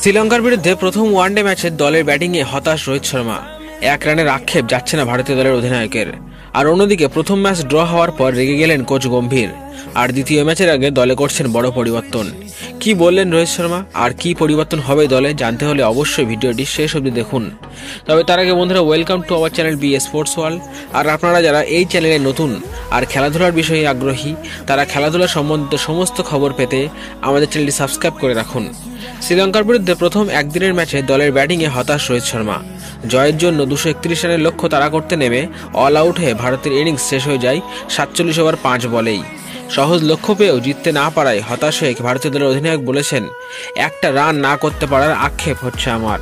শ্রীলঙ্কার বিরুদ্ধে প্রথম ওয়ানডে ম্যাচে দলের ব্যাটিংয়ে হতাশ রোহিত শর্মা। 1 রানের আক্ষেপ যাচ্ছে না ভারতীয় দলের অধিনায়কের। আর অন্যদিকে প্রথম ম্যাচ ড্র হওয়ার পর রেগে গেলেন কোচ গম্ভীর। আর দ্বিতীয় ম্যাচের আগে দলে করছেন বড় পরিবর্তন। কি বললেন রোহিত শর্মা আর কি পরিবর্তন হবে দলে জানতে হলে অবশ্যই ভিডিওটি শেষ অবধি দেখুন। তবে তার আগে বন্ধুরা, welcome to our channel B sports world. আর আপনারা যারা এই চ্যানেলে নতুন আর খেলাধুলার বিষয়ে আগ্রহী, তারা খেলাধুলা সম্বন্ধিত সমস্ত খবর পেতে আমাদের চ্যানেলটি সাবস্ক্রাইব করে রাখুন। শ্রীলঙ্কার বিরুদ্ধে প্রথম একদিনের ম্যাচে দলের ব্যাটিংয়ে হতাশ রোহিত শর্মা। জয়ের জন্য 231 রানের লক্ষ্য তাড়া করতে নেমে অল আউট হয়ে ভারতের ইনিংস শেষ হয়ে যায় 47 ওভার 5 বলেই। সহজ লক্ষ্য পেয়েও জিততে না পারায় হতাশ হয়ে ভারতীয় দলের অধিনায়ক বলেছেন, একটা রান না করতে পারার আক্ষেপ হচ্ছে আমার।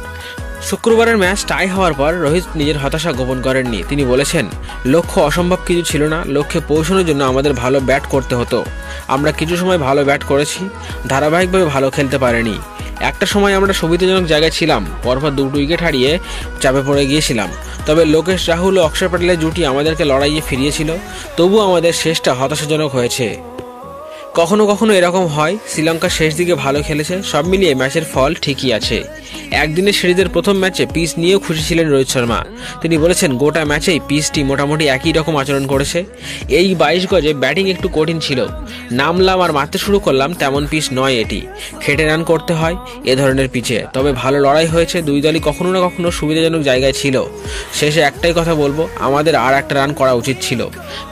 শুক্রবারের ম্যাচ টাই হওয়ার পর রোহিত নিজের হতাশা গোপন করেননি। তিনি বলেছেন, লক্ষ্য অসম্ভব কিছু ছিল না, লক্ষ্যে পৌঁছানোর জন্য আমাদের ভালো ব্যাট করতে হতো। আমরা কিছু সময় ভালো ব্যাট করেছি, ধারাবাহিকভাবে ভালো খেলতে পারিনি। একটা সময় আমরা সুবিধাজনক জায়গায় ছিলাম, পরপর 2 উইকেট হারিয়ে চাপে পড়ে গিয়েছিলাম। তবে লোকেশ রাহুল ও অক্ষর প্যাটেলের জুটি আমাদেরকে লড়াইয়ে ফিরিয়েছিল, তবুও আমাদের শেষটা হতাশাজনক হয়েছে। কখনো কখনো এরকম হয়, শ্রীলঙ্কা শেষ দিকে ভালো খেলেছে, সব মিলিয়ে ম্যাচের ফল ঠিকই আছে। একদিনের সিরিজের প্রথম ম্যাচে পিচ নিয়েও খুশি ছিলেন রোহিত শর্মা। তিনি বলেছেন, গোটা ম্যাচেই পিচটি মোটামুটি একই রকম আচরণ করেছে। এই 22 গজে ব্যাটিং একটু কঠিন ছিল, নামলাম আর মারতে শুরু করলাম, তেমন পিচ নয় এটি। খেটে রান করতে হয় এ ধরনের পিচে। তবে ভালো লড়াই হয়েছে, দুই দলই কখনো না কখনো সুবিধাজনক জায়গায় ছিল। শেষে একটাই কথা বলবো, আমাদের আর একটা রান করা উচিত ছিল।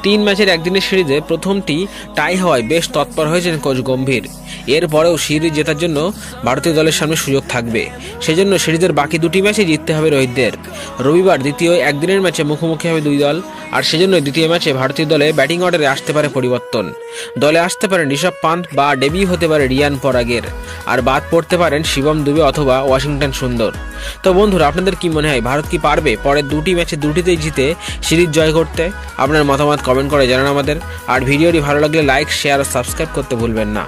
3 ম্যাচের একদিনের সিরিজে প্রথমটি টাই হওয়ায় বেশ তৎপর হয়েছেন কোচ গম্ভীর। এরপরেও সিরিজ জেতার জন্য ভারতীয় দলের সামনে সুযোগ থাকবে, সেজন্য সিরিজের বাকি 2টি ম্যাচে জিততে হবে রোহিতদের। রবিবার দ্বিতীয় একদিনের ম্যাচে মুখোমুখি হবে দুই দল, আর সেজন্য দ্বিতীয় ম্যাচে ভারতীয় দলে ব্যাটিং অর্ডারে আসতে পারে পরিবর্তন। দলে আসতে পারেন ঋষভ পান্থ বা ডেবিউ হতে পারে রিয়ান পরাগের, আর বাদ পড়তে পারেন শিবম দুবে অথবা ওয়াশিংটন সুন্দর। তো বন্ধুরা, আপনাদের কি মনে হয়, ভারত কি পারবে পরের 2টি ম্যাচে 2টিতেই জিতে সিরিজ জয় করতে? আপনার মতামত কমেন্ট করে জানান আমাদের। আর ভিডিওটি ভালো লাগলে লাইক, শেয়ার ও সাবস্ক্রাইব করতে ভুলবেন না।